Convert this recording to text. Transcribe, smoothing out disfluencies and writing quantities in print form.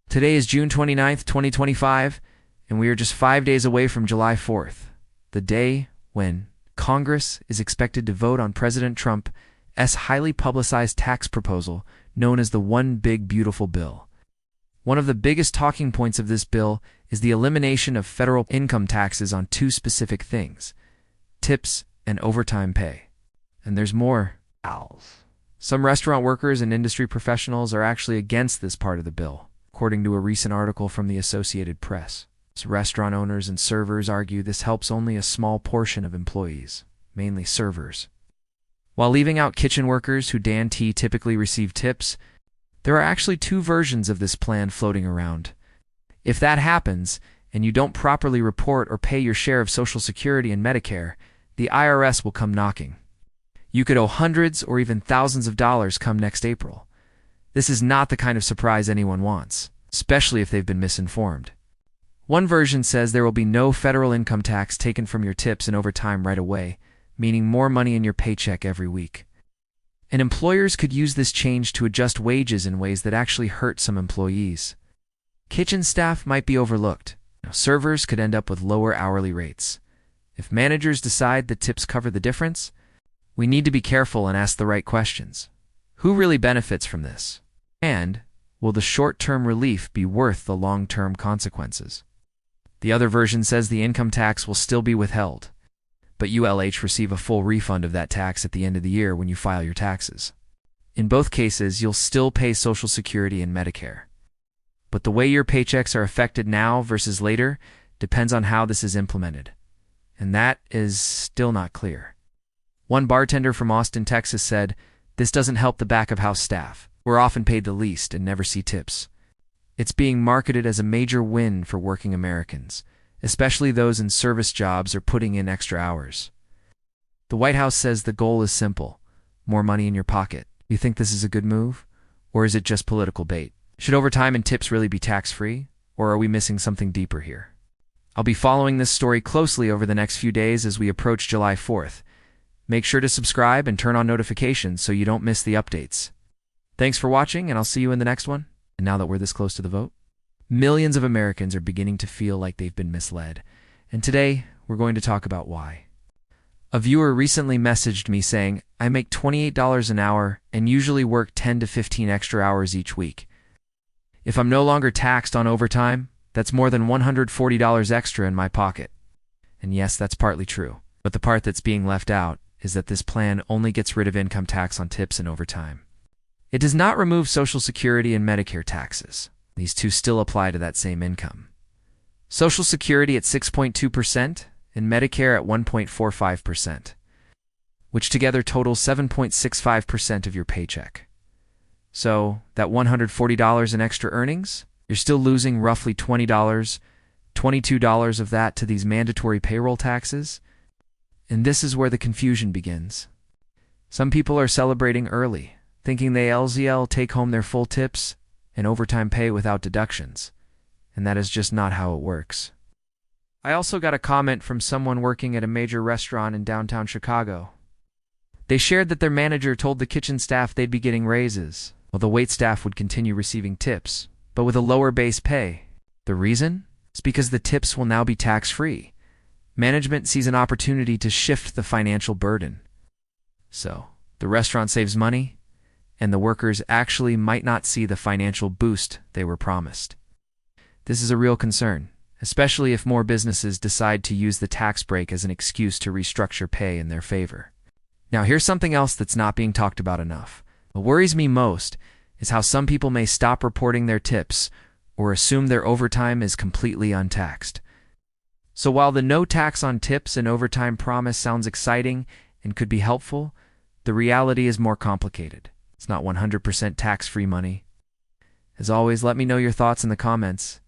Today is June 29th, 2025, and we are just 5 days away from July 4th, the day when Congress is expected to vote on President Trump's highly publicized tax proposal known as the One Big Beautiful Bill. One of the biggest talking points of this bill is the elimination of federal income taxes on two specific things: tips and overtime pay. And there's more. Some restaurant workers and industry professionals are actually against this part of the bill, according to a recent article from the Associated Press. Restaurant owners and servers argue this helps only a small portion of employees, mainly servers. While leaving out kitchen workers who typically receive tips, there are actually two versions of this plan floating around. If that happens, and you don't properly report or pay your share of Social Security and Medicare, the IRS will come knocking. You could owe hundreds or even thousands of dollars come next April. This is not the kind of surprise anyone wants, especially if they've been misinformed. One version says there will be no federal income tax taken from your tips and overtime right away, meaning more money in your paycheck every week. And employers could use this change to adjust wages in ways that actually hurt some employees. Kitchen staff might be overlooked. Servers could end up with lower hourly rates. If managers decide that tips cover the difference, we need to be careful and ask the right questions. Who really benefits from this? And will the short-term relief be worth the long-term consequences? The other version says the income tax will still be withheld, but you'll receive a full refund of that tax at the end of the year when you file your taxes. In both cases, you'll still pay Social Security and Medicare. But the way your paychecks are affected now versus later depends on how this is implemented, and that is still not clear. One bartender from Austin, Texas said, "This doesn't help the back-of-house staff. We're often paid the least and never see tips." It's being marketed as a major win for working Americans, especially those in service jobs or putting in extra hours. The White House says the goal is simple: more money in your pocket. You think this is a good move? Or is it just political bait? Should overtime and tips really be tax-free? Or are we missing something deeper here? I'll be following this story closely over the next few days as we approach July 4th. Make sure to subscribe and turn on notifications so you don't miss the updates. Thanks for watching, and I'll see you in the next one. And now that we're this close to the vote, millions of Americans are beginning to feel like they've been misled. And today, we're going to talk about why. A viewer recently messaged me saying, "I make $28 an hour and usually work 10 to 15 extra hours each week. If I'm no longer taxed on overtime, that's more than $140 extra in my pocket." And yes, that's partly true. But the part that's being left out is that this plan only gets rid of income tax on tips and overtime. It does not remove Social Security and Medicare taxes. These two still apply to that same income. Social Security at 6.2% and Medicare at 1.45%, which together totals 7.65% of your paycheck. So, that $140 in extra earnings, you're still losing roughly $20, $22 of that to these mandatory payroll taxes. And this is where the confusion begins. Some people are celebrating early, thinking they'll take home their full tips and overtime pay without deductions. And that is just not how it works. I also got a comment from someone working at a major restaurant in downtown Chicago. They shared that their manager told the kitchen staff they'd be getting raises, while the waitstaff would continue receiving tips, but with a lower base pay. The reason? It's because the tips will now be tax-free. Management sees an opportunity to shift the financial burden. So, the restaurant saves money, and the workers actually might not see the financial boost they were promised. This is a real concern, especially if more businesses decide to use the tax break as an excuse to restructure pay in their favor. Now, here's something else that's not being talked about enough. What worries me most is how some people may stop reporting their tips or assume their overtime is completely untaxed. So while the no tax on tips and overtime promise sounds exciting and could be helpful, the reality is more complicated. It's not 100% tax-free money. As always, let me know your thoughts in the comments.